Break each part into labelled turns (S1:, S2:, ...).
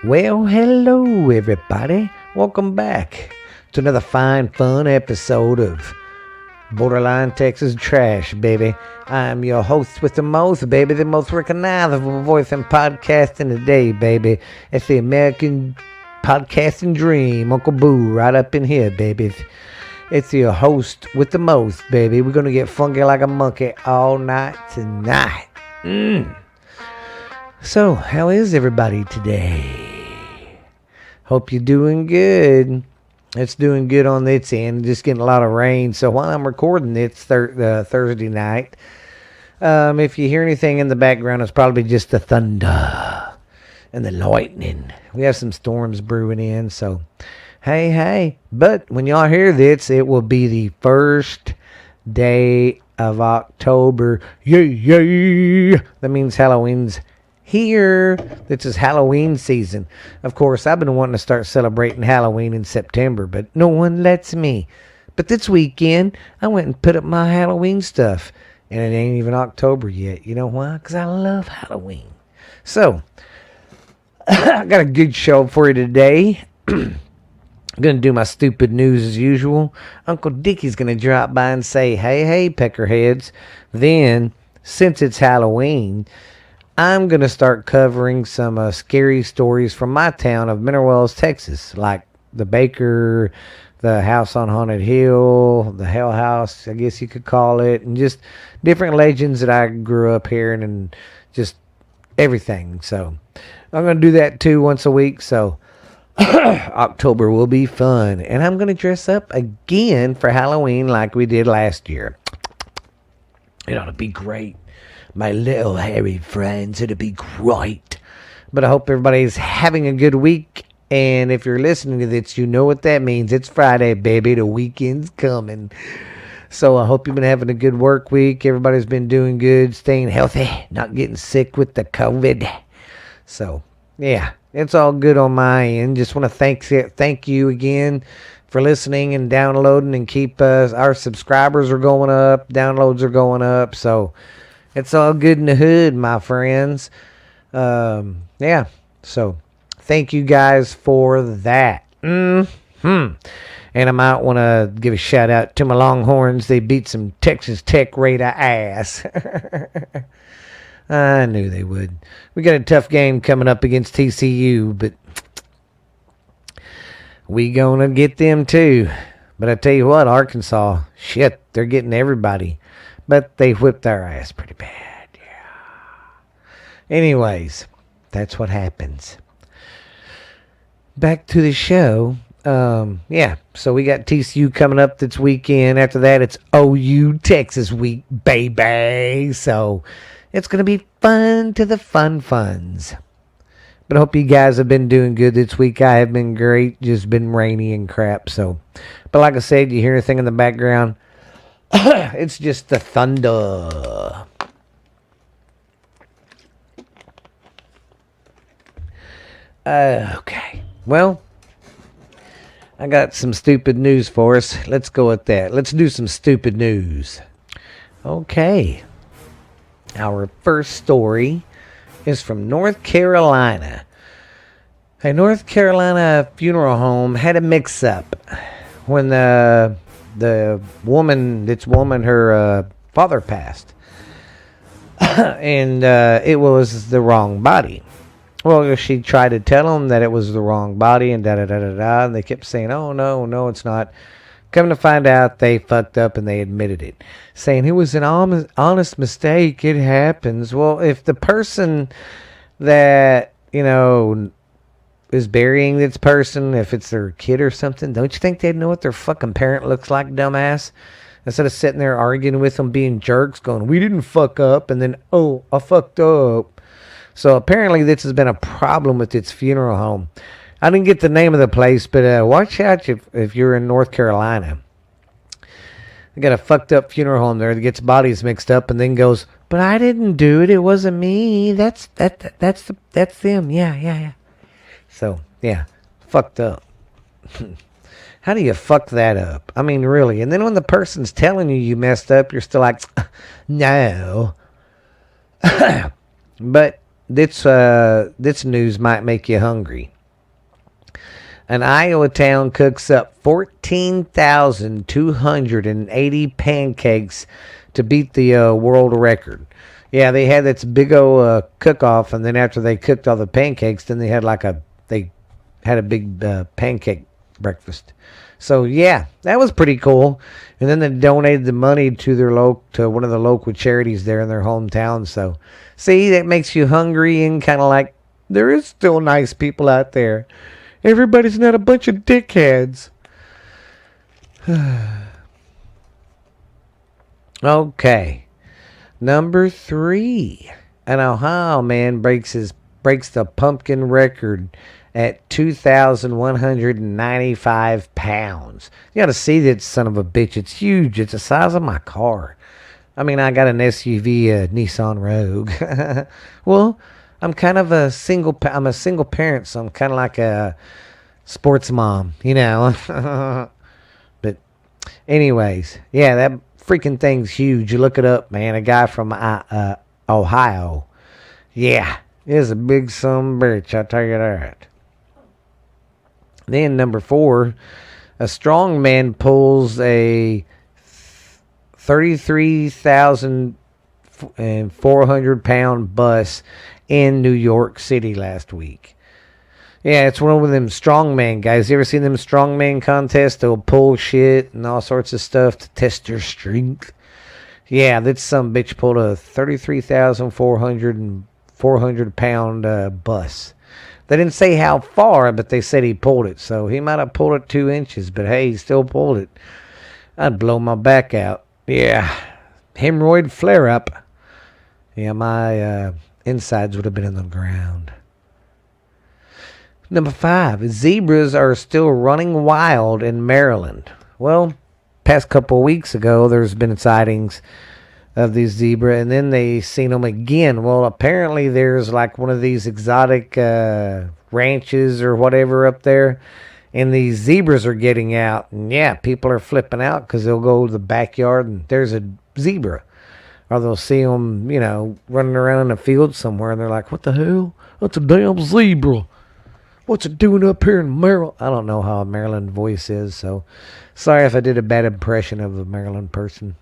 S1: Well, hello everybody. Welcome back to another fine, fun episode of Borderline Texas Trash, baby. I'm your host with the most, baby, the most recognizable voice in podcasting today, baby. It's the American podcasting dream, Uncle Boo, right up in here, baby. It's your host with the most, baby. We're gonna get funky like a monkey all night tonight. So, how is everybody today? Hope you're doing good. It's doing good on its end. Just getting a lot of rain. So while I'm recording, it's Thursday night. If you hear anything in the background, it's probably just the thunder and the lightning. We have some storms brewing in. So, hey. But when y'all hear this, it will be the first day of October. Yay! That means Halloween's here. This is Halloween season. Of course, I've been wanting to start celebrating Halloween in September, but no one lets me. But this weekend, I went and put up my Halloween stuff, and it ain't even October yet. You know why? Because I love Halloween. So, I got a good show for you today. I'm going to do my stupid news as usual. Uncle Dickie's going to drop by and say, hey, peckerheads. Then, since it's Halloween, I'm going to start covering some scary stories from my town of Mineral Wells, Texas, like the Baker, the House on Haunted Hill, the Hell House, I guess you could call it, and just different legends that I grew up hearing and just everything. So I'm going to do that too once a week. So October will be fun. And I'm going to dress up again for Halloween like we did last year. It ought to be great. My little hairy friends, it'll be great. But I hope everybody's having a good week. And if you're listening to this, you know what that means. It's Friday, baby. The weekend's coming. So I hope you've been having a good work week. Everybody's been doing good, staying healthy, not getting sick with the COVID. So, yeah, it's all good on my end. Just want to thank you again for listening and downloading and keep us. Our subscribers are going up. Downloads are going up. So it's all good in the hood, my friends. Yeah. So thank you guys for that. And I might want to give a shout out to my Longhorns. They beat some Texas Tech Raider ass. I knew they would. We got a tough game coming up against TCU, but we gonna get them too. But I tell you what, Arkansas, shit, they're getting everybody. But they whipped our ass pretty bad, yeah. Anyways, that's what happens. Back to the show. Yeah, so we got TCU coming up this weekend. After that, it's OU Texas week, baby. So it's going to be fun to the funs. But I hope you guys have been doing good this week. I have been great. Just been rainy and crap. So, but like I said, you hear anything in the background? It's just the thunder. Okay. Well, I got some stupid news for us. Let's go with that. Let's do some stupid news. Okay. Our first story is from North Carolina. A North Carolina funeral home had a mix-up when the woman, her father passed. And it was the wrong body. Well, she tried to tell them that it was the wrong body and da-da-da-da-da. And they kept saying, oh, no, it's not. Come to find out, they fucked up and they admitted it. Saying it was an honest mistake. It happens. Well, if the person that, is burying this person, if it's their kid or something, don't you think they'd know what their fucking parent looks like, dumbass? Instead of sitting there arguing with them, being jerks, going, we didn't fuck up, and then, oh, I fucked up. So apparently this has been a problem with its funeral home. I didn't get the name of the place, but watch out if you're in North Carolina. They got a fucked up funeral home there that gets bodies mixed up and then goes, but I didn't do it. It wasn't me. That's them. Yeah. So, yeah, fucked up. How do you fuck that up? I mean, really. And then when the person's telling you messed up, you're still like, no. But this news might make you hungry. An Iowa town cooks up 14,280 pancakes to beat the world record. Yeah, they had this big old cook-off, and then after they cooked all the pancakes, then they had a big pancake breakfast. So yeah, that was pretty cool. And then they donated the money to to one of the local charities there in their hometown. So see, that makes you hungry and kind of like there is still nice people out there. Everybody's not a bunch of dickheads. Okay. Number 3. An Ohio man breaks the pumpkin record at 2,195 pounds. You got to see that son of a bitch. It's huge. It's the size of my car. I mean, I got an SUV, a Nissan Rogue. Well, I'm a single parent, so I'm kind of like a sports mom, you know. But anyways, yeah, that freaking thing's huge. You look it up, man. A guy from Ohio. Yeah, it's a big son bitch, I tell you that. Then number 4, a strong man pulls a 33,400 pound bus in New York City last week. Yeah, it's one of them strongman guys. You ever seen them strongman contests? They'll pull shit and all sorts of stuff to test their strength. Yeah, that some bitch pulled a 33,400 pound bus. They didn't say how far, but they said he pulled it. So he might have pulled it 2 inches, but hey, he still pulled it. I'd blow my back out. Yeah, hemorrhoid flare up. Yeah, my insides would have been in the ground. Number 5, zebras are still running wild in Maryland. Well, past couple of weeks ago, there's been sightings of these zebra, and then they seen them again. Well, apparently there's like one of these exotic ranches or whatever up there, and these zebras are getting out. And yeah, people are flipping out because they'll go to the backyard and there's a zebra. Or they'll see them, you know, running around in a field somewhere, and they're like, what the hell? That's a damn zebra. What's it doing up here in Maryland? I don't know how a Maryland voice is, so sorry if I did a bad impression of a Maryland person.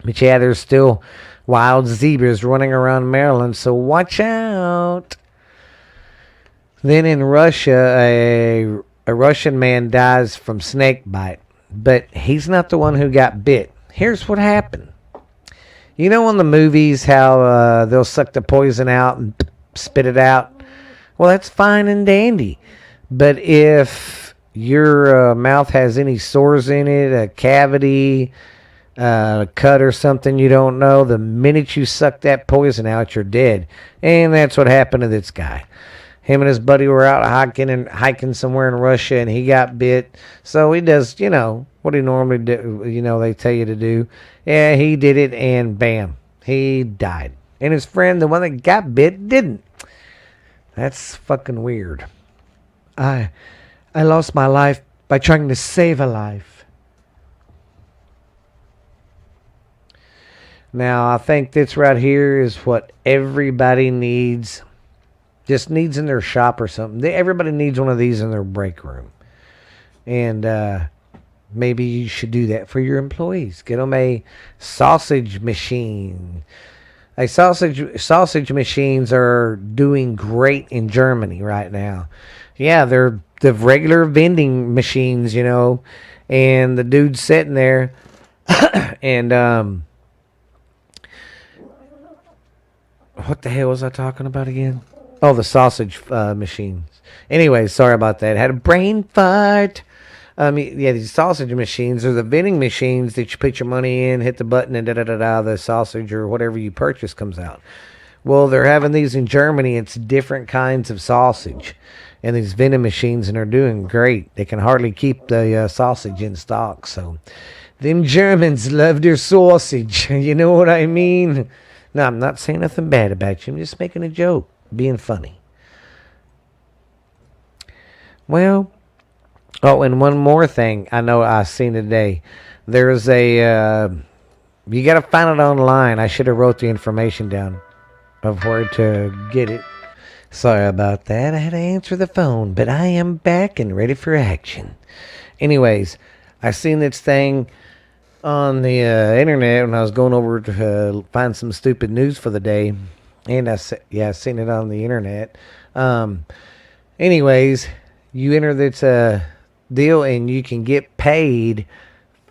S1: But yeah, there's still wild zebras running around Maryland, so watch out. Then in Russia, a Russian man dies from snake bite, but he's not the one who got bit. Here's what happened. You know in the movies how they'll suck the poison out and spit it out? Well, that's fine and dandy. But if your mouth has any sores in it, a cavity, a cut or something you don't know, the minute you suck that poison out, you're dead. And that's what happened to this guy. Him and his buddy were out hiking somewhere in Russia, and he got bit. So he does, you know, what he normally do, you know, they tell you to do. Yeah, he did it, and bam, he died. And his friend, the one that got bit, didn't. That's fucking weird. I lost my life by trying to save a life. Now, I think this right here is what everybody needs. Just needs in their shop or something. Everybody needs one of these in their break room. And maybe you should do that for your employees. Get them a sausage machine. Sausage machines are doing great in Germany right now. Yeah, they're the regular vending machines, you know, and the dude's sitting there, and what the hell was I talking about again? Oh, the sausage machines. Anyway, sorry about that. Had a brain fart. Yeah, these sausage machines are the vending machines that you put your money in, hit the button, and the sausage or whatever you purchase comes out. Well, they're having these in Germany. It's different kinds of sausage, and these vending machines, and they're doing great. They can hardly keep the sausage in stock. So, them Germans love their sausage. You know what I mean? No, I'm not saying nothing bad about you. I'm just making a joke, being funny. Well. Oh, and one more thing I know I seen today. There's a, you got to find it online. I should have wrote the information down. of where to get it. Sorry about that. I had to answer the phone, but I am back and ready for action. Anyways, I seen this thing on the internet when I was going over to find some stupid news for the day, and I seen it on the internet. Um, anyways, you enter this deal and you can get paid.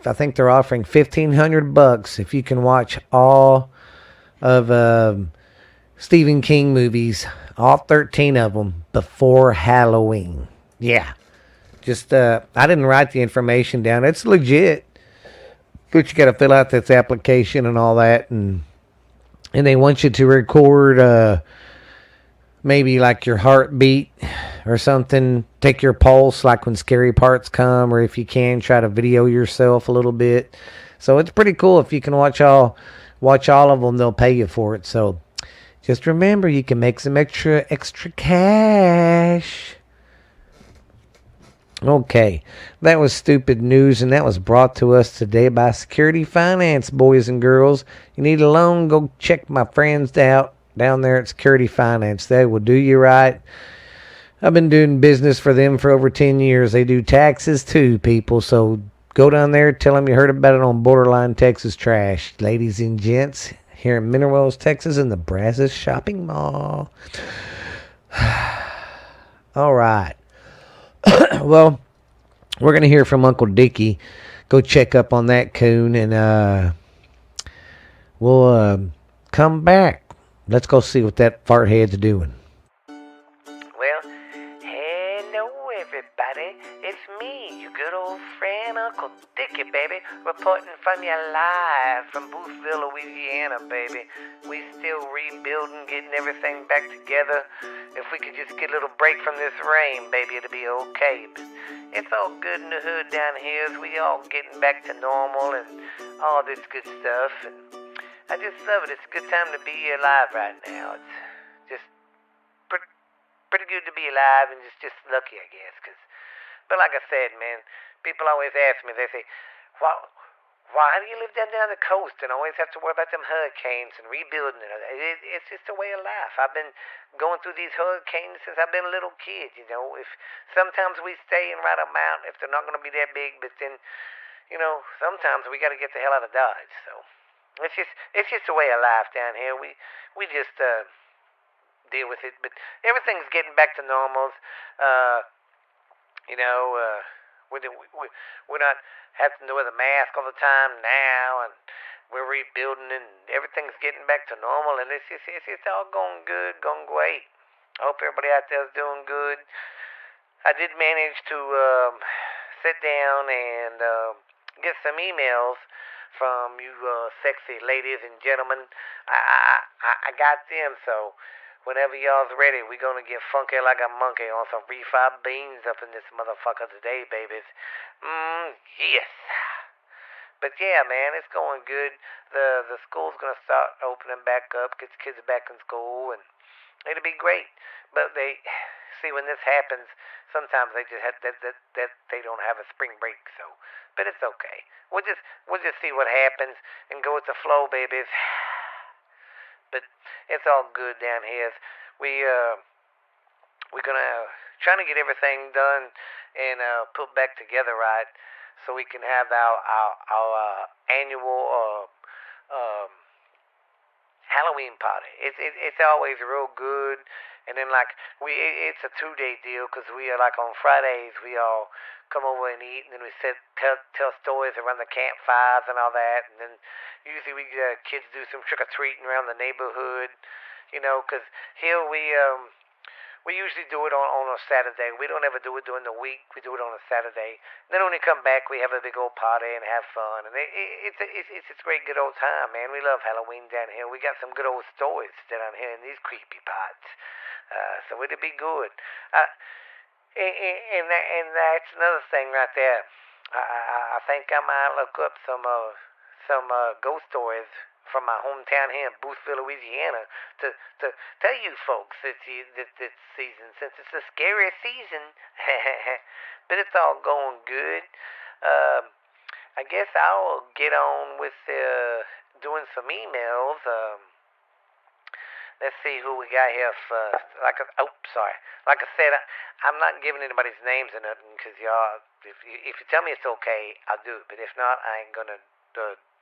S1: I think they're offering $1,500 if you can watch all of Stephen King movies, all 13 of them before Halloween. Yeah, just I didn't write the information down. It's legit, but you got to fill out this application and all that, and they want you to record maybe like your heartbeat or something. Take your pulse, like when scary parts come, or if you can, try to video yourself a little bit. So it's pretty cool if you can watch all of them. They'll pay you for it. So just remember, you can make some extra cash. Okay, that was stupid news, and that was brought to us today by Security Finance, boys and girls. You need a loan? Go check my friends out down there at Security Finance. They will do you right. I've been doing business for them for over 10 years. They do taxes too, people. So go down there, tell them you heard about it on Borderline Texas Trash. Ladies and gents, here in Mineral Wells, Texas, in the Brazos Shopping Mall. All right. Well, we're going to hear from Uncle Dickie. Go check up on that coon, and we'll come back. Let's go see what that fart head's doing.
S2: Well, hello everybody. It's me, your good old friend Uncle Dickie, baby, reporting from you live from Boothville, Louisiana, baby. We still rebuilding, getting everything back together. If we could just get a little break from this rain, baby, it'll be okay. But it's all good in the hood down here as we all getting back to normal and all this good stuff. And I just love it. It's a good time to be alive right now. It's just pretty good to be alive and just lucky, I guess. But like I said, man, people always ask me, they say, why do you live down the coast and always have to worry about them hurricanes and rebuilding it? It's just a way of life. I've been going through these hurricanes since I've been a little kid, you know. If sometimes we stay and ride them out if they're not going to be that big, but then, you know, sometimes we got to get the hell out of Dodge. So it's just a way of life down here. We just deal with it, but everything's getting back to normals. You know, we're not having to wear the mask all the time now, and we're rebuilding, and everything's getting back to normal, and it's just all going good, going great. I hope everybody out there is doing good. I did manage to sit down and get some emails from you sexy ladies and gentlemen. I got them, so whenever y'all's ready, we gonna get funky like a monkey on some refried beans up in this motherfucker today, babies. Yes. But yeah, man, it's going good. The school's gonna start opening back up, get the kids back in school, and it'll be great. But they see when this happens, sometimes they just have that they don't have a spring break. So, but it's okay. We'll just see what happens and go with the flow, babies. But it's all good down here. We're gonna trying to get everything done and put back together right, so we can have our annual Halloween party. It's always real good. And then like it's a 2-day deal because we are like on Fridays we all come over and eat, and then we tell stories around the campfires and all that, and then usually we kids do some trick or treating around the neighborhood, you know, because here we usually do it on a Saturday. We don't ever do it during the week. We do it on a Saturday. Then when we come back, we have a big old party and have fun. And it's a great good old time, man. We love Halloween down here. We got some good old stories down here in these creepy parts. So it'll be good. And that's another thing right there. I think I might look up some ghost stories from my hometown here in Boothville, Louisiana, to tell you folks this season, since it's a scary season. But it's all going good. I guess I'll get on with doing some emails. Let's see who we got here first. Sorry. Like I said, I'm not giving anybody's names or nothing because y'all, if you tell me it's okay, I'll do it. But if not, I ain't gonna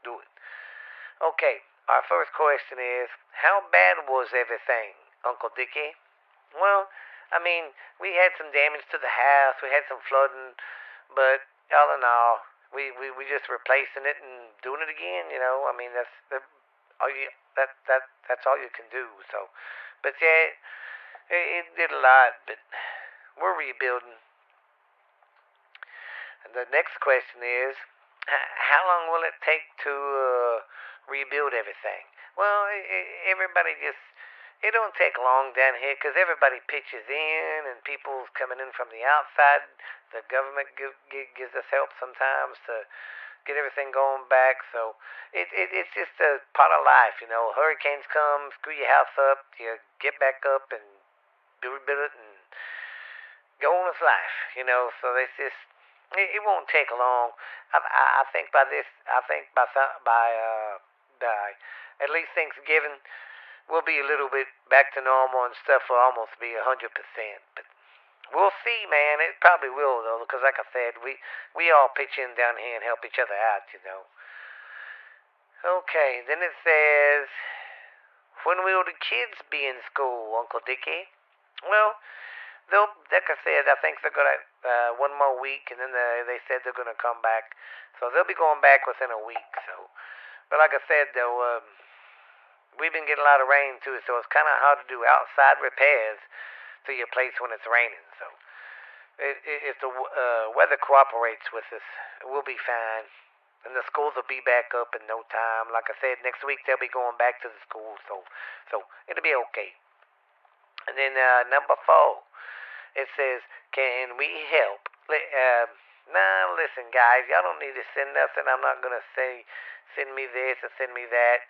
S2: do it. Okay, our first question is, how bad was everything, Uncle Dickie? Well, I mean, we had some damage to the house, we had some flooding, but all in all, we just replacing it and doing it again. I mean, all you that's all you can do. So, but yeah, it did a lot, but we're rebuilding. And the next question is, how long will it take to rebuild everything? Well, everybody just, it don't take long down here because everybody pitches in and people's coming in from the outside. The government gives us help sometimes to get everything going back. So it's just a part of life. Hurricanes come, screw your house up, you get back up and rebuild it and go on with life. So it's just, it won't take long. I think by at least Thanksgiving, we'll be a little bit back to normal and stuff will almost be 100%. But we'll see, man. It probably will though, because like I said, we all pitch in down here and help each other out. Okay, then it says, when will the kids be in school, Uncle Dickie? Well, like I said, I think they're gonna one more week, and then they said they're gonna come back, so they'll be going back within a week. So, but like I said though, we've been getting a lot of rain too, so it's kind of hard to do outside repairs to your place when it's raining. So, if the weather cooperates with us, we'll be fine, and the schools will be back up in no time. Like I said, next week they'll be going back to the school, so it'll be okay. And then number 4. It says, can we help? Now, listen, guys, y'all don't need to send nothing. I'm not going to say, send me this or send me that.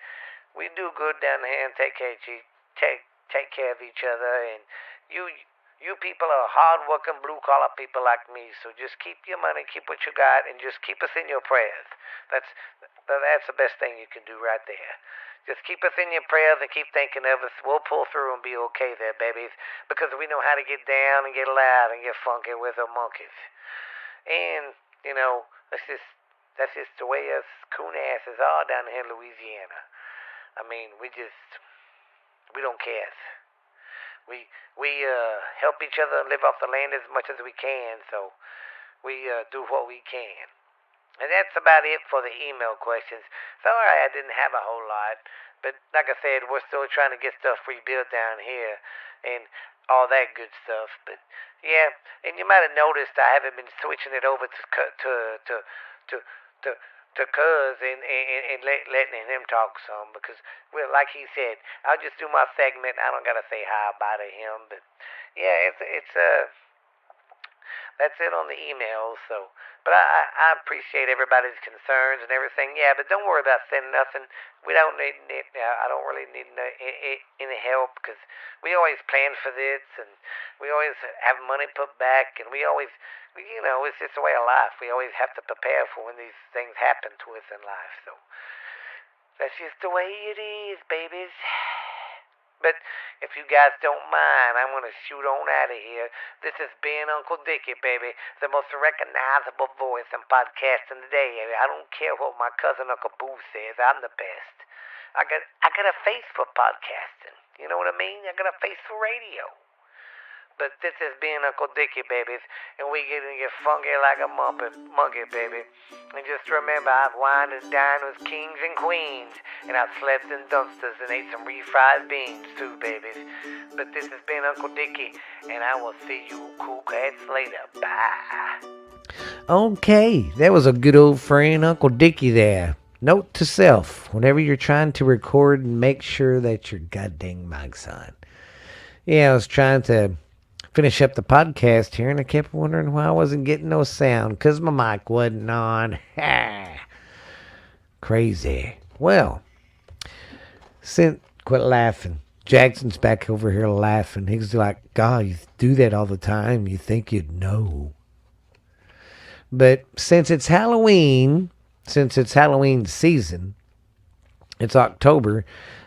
S2: We do good down here and take care of each other. And you people are hard-working, blue-collar people like me, so just keep your money, keep what you got, and just keep us in your prayers. That's the best thing you can do right there. Just keep us in your prayers and keep thinking of us. We'll pull through and be okay there, babies, because we know how to get down and get loud and get funky with the monkeys. And, that's just the way us coon asses are down here in Louisiana. I mean, we don't care. We help each other live off the land as much as we can, so we do what we can. And that's about it for the email questions. Sorry I didn't have a whole lot, but like I said, we're still trying to get stuff rebuilt down here and all that good stuff. But yeah, and you might have noticed I haven't been switching it over to Cuz and letting him talk some because, well, like he said, I'll just do my segment. I don't gotta say hi bye to him, but yeah, it's that's it on the emails. So, but I appreciate everybody's concerns and everything. Yeah, but don't worry about sending nothing. We don't need. I don't really need any help because we always plan for this and we always have money put back and we always, it's just a way of life. We always have to prepare for when these things happen to us in life. So that's just the way it is, babies. But if you guys don't mind, I'm going to shoot on out of here. This has been Uncle Dickie, baby, the most recognizable voice in podcasting today. I don't care what my cousin Uncle Boo says. I'm the best. I got a face for podcasting. You know what I mean? I got a face for radio. But this has been Uncle Dickie, babies, and we gonna get funky like a monkey, baby. And just remember, I've wined and dined with kings and queens, and I've slept in dumpsters and ate some refried beans too, babies. But this has been Uncle Dickie, and I will see you cool cats later. Bye.
S1: Okay, that was a good old friend, Uncle Dickie there. Note to self, whenever you're trying to record, make sure that your goddamn mic's on. Yeah, I was trying to finish up the podcast here, and I kept wondering why I wasn't getting no sound, because my mic wasn't on. Crazy. Well, quit laughing. Jackson's back over here laughing. He's like, God, you do that all the time. You think you'd know. But since it's Halloween season, it's October,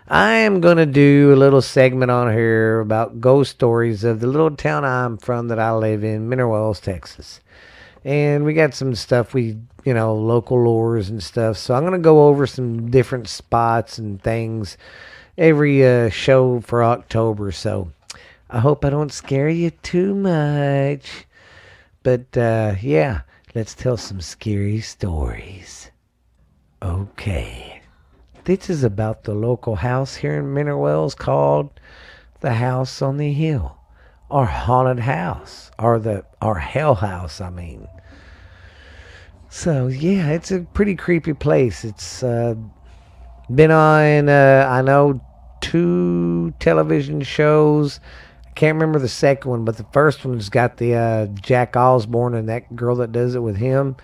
S1: I am going to do a little segment on here about ghost stories of the little town I'm from that I live in, Mineral Wells, Texas. And we got some stuff local lures and stuff. So I'm going to go over some different spots and things every show for October. So I hope I don't scare you too much. But yeah, let's tell some scary stories. Okay. This is about the local house here in Mineral Wells called the House on the Hill. Our haunted house. Our hell house, I mean. So yeah, it's a pretty creepy place. It's been on I know 2 television shows. I can't remember the second one, but the first one's got the Jack Osborne and that girl that does it with him.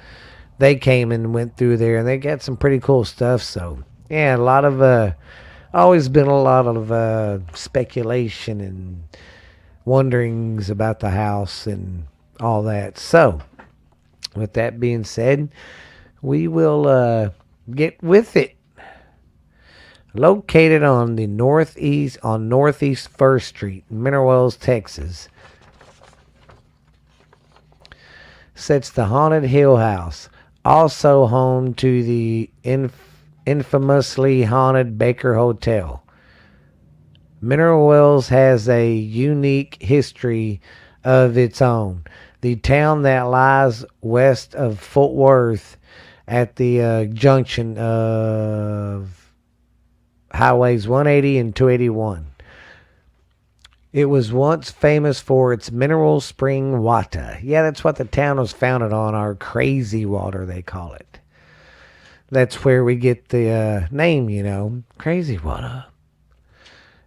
S1: They came and went through there, and they got some pretty cool stuff. So yeah, a lot of always been a lot of speculation and wonderings about the house and all that. So with that being said, we will get with it. Located on Northeast First Street, Mineral Wells, Texas, sits the Haunted Hill House, also home to the infamously haunted Baker Hotel. Mineral Wells has a unique history of its own. The town that lies west of Fort Worth at the junction of Highways 180 and 281. It was once famous for its mineral spring water. Yeah, that's what the town was founded on, our crazy water, they call it. That's where we get the name, crazy water.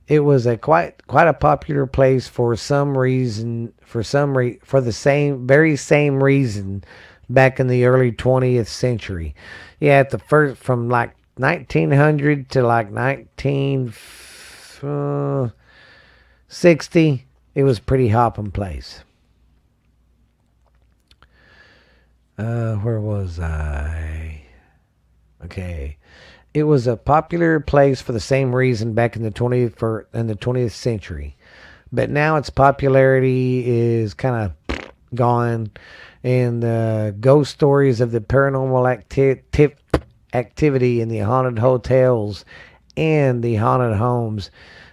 S1: It was a quite a popular place for some reason, for the very same reason back in the early 20th century. Yeah, at the first from like 1900 to like 1960, it was pretty hopping place. Where was I? Okay. It was a popular place for the same reason back in the 20th century. But now its popularity is kind of gone, and the ghost stories of the paranormal activity in the haunted hotels and the haunted homes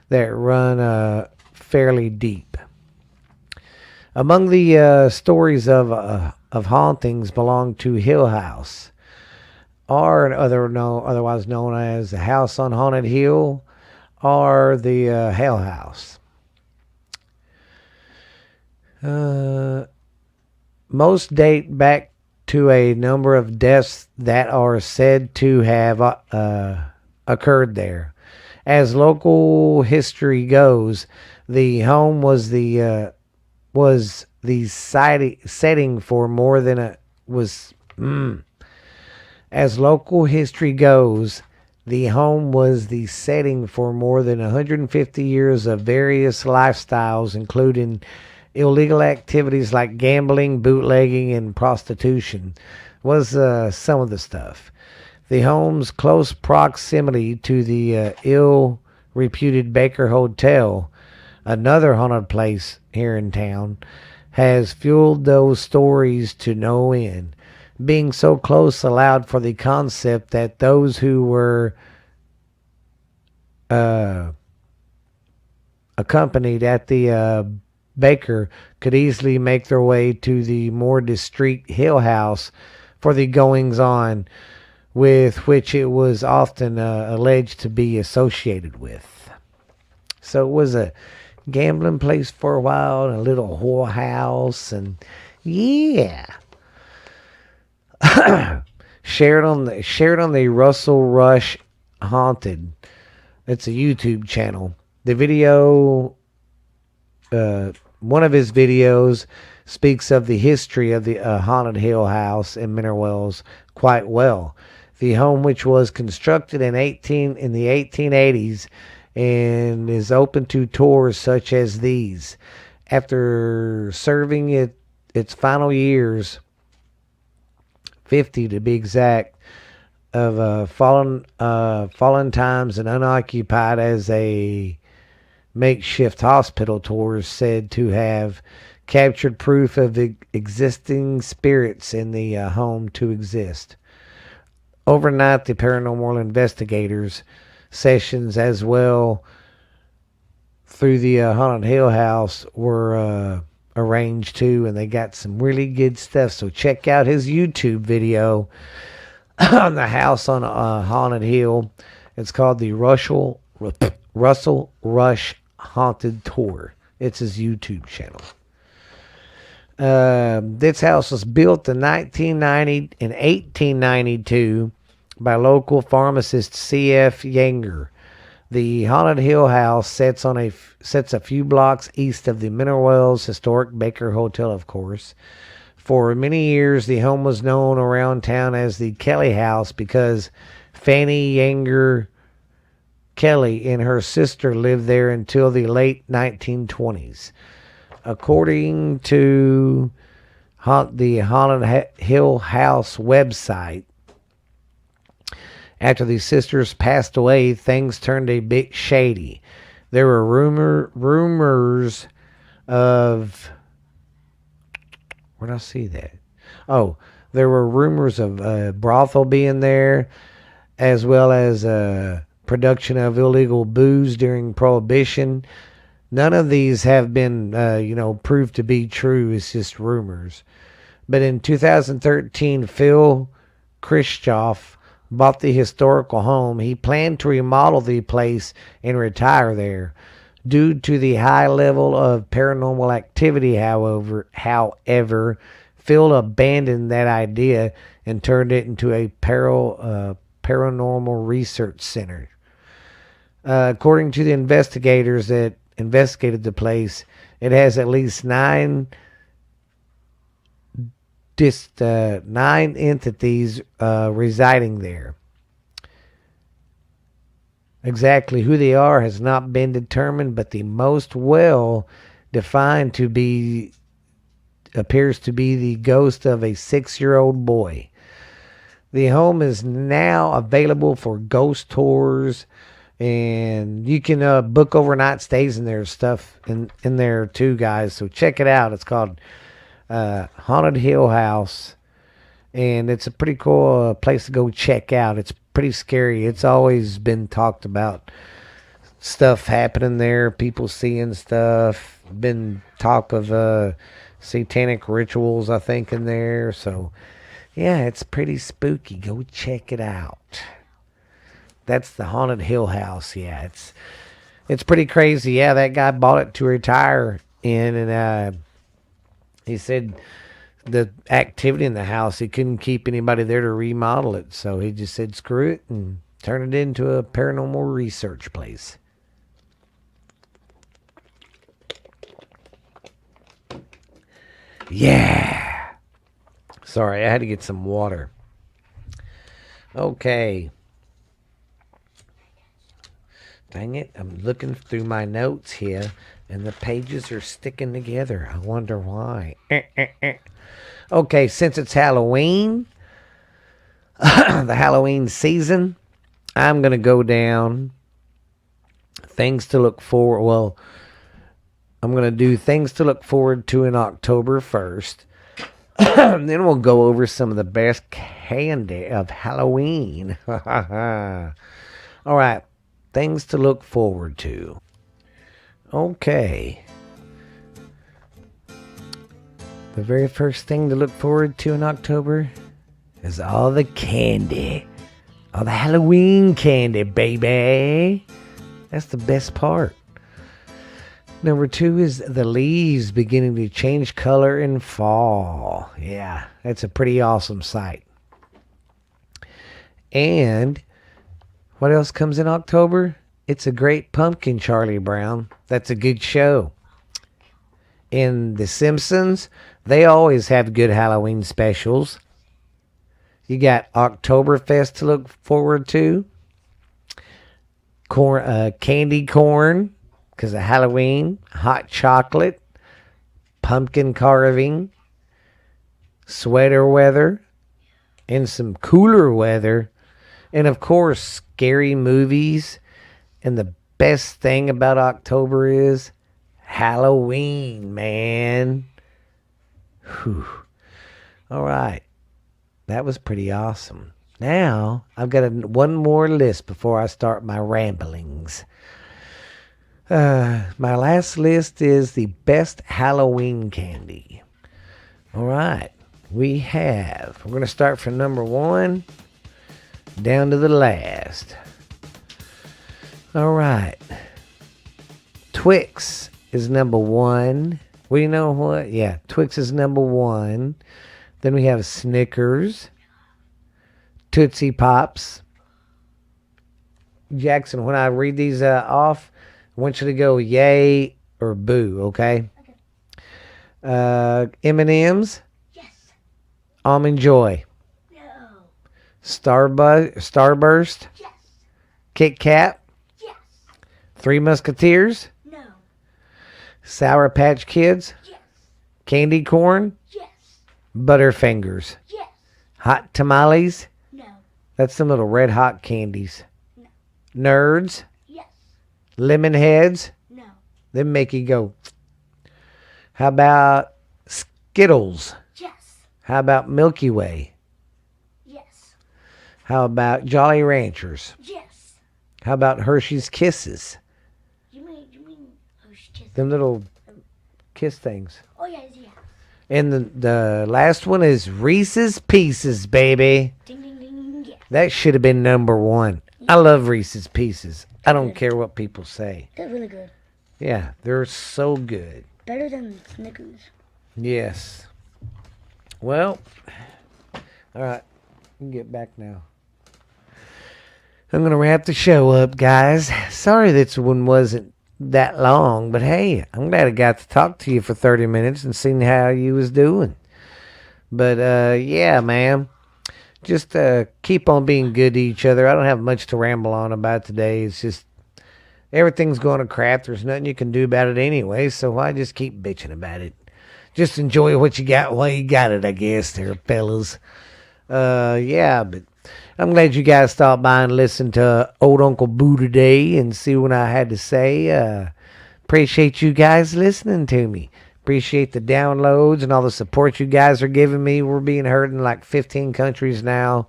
S1: that run fairly deep. Among the stories of hauntings belong to Hill House, or otherwise known as the House on Haunted Hill, or the Hell House. Most date back to a number of deaths that are said to have occurred there. As local history goes, the home was the setting for more than a was. As local history goes, the home was the setting for more than 150 years of various lifestyles, including illegal activities like gambling, bootlegging, and prostitution, was some of the stuff. The home's close proximity to the ill-reputed Baker Hotel, another haunted place here in town, has fueled those stories to no end. Being so close allowed for the concept that those who were accompanied at the Baker could easily make their way to the more discreet Hill House for the goings on with which it was often alleged to be associated with. So it was a gambling place for a while, and a little whorehouse, and yeah. shared on the Russell Rush Haunted. It's a YouTube channel. The video, one of his videos, speaks of the history of the haunted Hill House in Mineral Wells quite well. The home, which was constructed in the 1880s, and is open to tours such as these. After serving its final years, 50 to be exact, of fallen times and unoccupied as a makeshift hospital tours said to have captured proof of existing spirits in the home to exist. Overnight, the paranormal investigators sessions as well through the Haunted Hill House were arranged too, and they got some really good stuff. So check out his YouTube video on the house on Haunted Hill. It's called the Russell Rush Haunted Tour. It's his YouTube channel. This house was built in 1990 and 1892 by local pharmacist C.F. Yanger. The Haunted Hill House sits a few blocks east of the Mineral Wells Historic Baker Hotel, of course. For many years, the home was known around town as the Kelly House because Fanny Yanger Kelly and her sister lived there until the late 1920s. According to the Haunted Hill House website, after the sisters passed away, things turned a bit shady. There were rumors of... Where did I see that? Oh, there were rumors of a brothel being there, as well as production of illegal booze during Prohibition. None of these have been, proved to be true. It's just rumors. But in 2013, Phil Krischoff bought the historical home. He planned to remodel the place and retire there. Due to the high level of paranormal activity, however, Phil abandoned that idea and turned it into a paranormal research center. According to the investigators that investigated the place, it has at least nine entities residing there. Exactly who they are has not been determined, but the most well defined appears to be the ghost of a 6-year-old boy. The home is now available for ghost tours, and you can book overnight stays in there, stuff in there too, guys. So check it out. It's called Haunted Hill House, and it's a pretty cool place to go check out. It's pretty scary. It's always been talked about, stuff happening there, people seeing stuff. Been talk of satanic rituals, I think, in there. So yeah, it's pretty spooky. Go check it out. That's the Haunted Hill House. Yeah, it's pretty crazy. Yeah, that guy bought it to retire in, and he said the activity in the house, he couldn't keep anybody there to remodel it, so he just said screw it and turned it into a paranormal research place. Yeah. Sorry, I had to get some water. Okay. Dang it, I'm looking through my notes here, and the pages are sticking together. I wonder why. Okay, since it's Halloween, the Halloween season, I'm going to go down things to look forward. Well, I'm going to do things to look forward to in October 1st. Then we'll go over some of the best candy of Halloween. All right, things to look forward to. Okay. The very first thing to look forward to in October is all the candy. All the Halloween candy, baby. That's the best part. Number 2 is the leaves beginning to change color in fall. Yeah, that's a pretty awesome sight. And what else comes in October? It's a Great Pumpkin, Charlie Brown. That's a good show. In The Simpsons, they always have good Halloween specials. You got Oktoberfest to look forward to. Candy corn, because of Halloween. Hot chocolate. Pumpkin carving. Sweater weather. And some cooler weather. And of course, scary movies. And the best thing about October is Halloween, man. Whew. All right. That was pretty awesome. Now, I've got one more list before I start my ramblings. My last list is the best Halloween candy. All right. We're going to start from number 1 down to the last. All right. Twix is number 1. Well, you know what? Yeah, Twix is number 1. Then we have Snickers, Tootsie Pops. Jackson, when I read these off, I want you to go yay or boo, okay? M&M's,
S3: Yes.
S1: Almond Joy,
S3: No.
S1: Starburst,
S3: Yes.
S1: Kit Kat,
S3: Yes.
S1: Three Musketeers,
S3: No.
S1: Sour Patch Kids,
S3: Yes.
S1: Candy Corn,
S3: Yes.
S1: Butterfingers,
S3: Yes.
S1: Hot Tamales.
S3: No.
S1: That's some little red hot candies.
S3: No.
S1: Nerds,
S3: Yes.
S1: Lemon Heads,
S3: No.
S1: them make you go. How about Skittles?
S3: Yes.
S1: How about Milky Way?
S3: Yes.
S1: How about Jolly Ranchers?
S3: Yes.
S1: How about Hershey's Kisses?
S3: You mean Hershey's?
S1: Them little kiss things.
S3: Oh yes, yeah.
S1: And the last one is Reese's Pieces, baby.
S3: Ding ding ding. Yeah.
S1: That should have been number 1. I love Reese's Pieces. I don't care what people say.
S3: They're really good.
S1: Yeah, they're so good.
S3: Better than Snickers.
S1: Yes. Well, all right. We can get back now. I'm going to wrap the show up, guys. Sorry this one wasn't that long, but hey, I'm glad I got to talk to you for 30 minutes and seen how you was doing. But, yeah, man. Just keep on being good to each other. I don't have much to ramble on about today. It's just everything's going to crap. There's nothing you can do about it anyway, so why just keep bitching about it? Just enjoy what you got while you got it, I guess, there, fellas. Yeah, but I'm glad you guys stopped by and listened to Old Uncle Boo today and see what I had to say. Appreciate you guys listening to me. Appreciate the downloads and all the support you guys are giving me. We're being heard in like 15 countries now.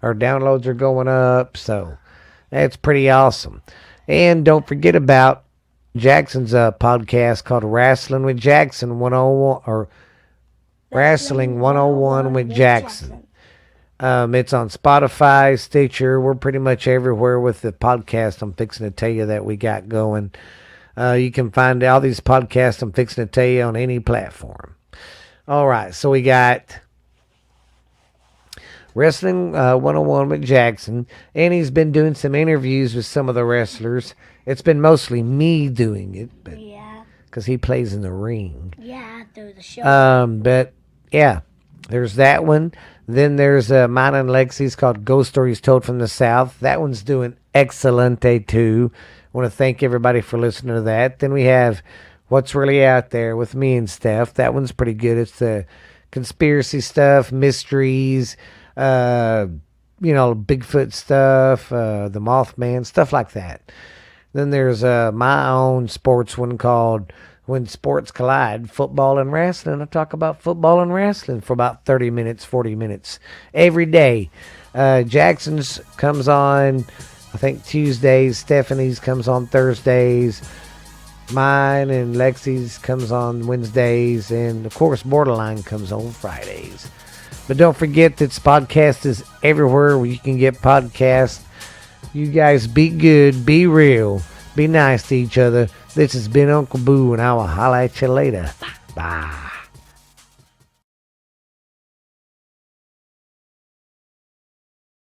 S1: Our downloads are going up, so that's pretty awesome. And don't forget about Jackson's podcast called Wrestling with Jackson 101 or Wrestling 101 with Jackson. It's on Spotify, Stitcher. We're pretty much everywhere with the podcast I'm fixing to tell you that we got going. You can find all these podcasts I'm fixing to tell you on any platform. All right, so we got Wrestling 101 with Jackson, and he's been doing some interviews with some of the wrestlers. It's been mostly me doing it, but
S3: Yeah.
S1: because he plays in the ring.
S3: Yeah, after the show.
S1: But yeah, there's that one. Then there's mine and Lexi's called Ghost Stories Told from the South. That one's doing excelente too. I want to thank everybody for listening to that. Then we have What's Really Out There with me and Steph. That one's pretty good. It's the conspiracy stuff, mysteries, Bigfoot stuff, the Mothman, stuff like that. Then there's my own sports one called When Sports Collide, Football and Wrestling. I talk about football and wrestling for about 30 minutes, 40 minutes every day. Jackson's comes on, I think, Tuesdays. Stephanie's comes on Thursdays. Mine and Lexi's comes on Wednesdays. And, of course, Borderline comes on Fridays. But don't forget that this podcast is everywhere where you can get podcasts. You guys be good, be real, be nice to each other. This has been Uncle Boo, and I will holla at you later. Bye.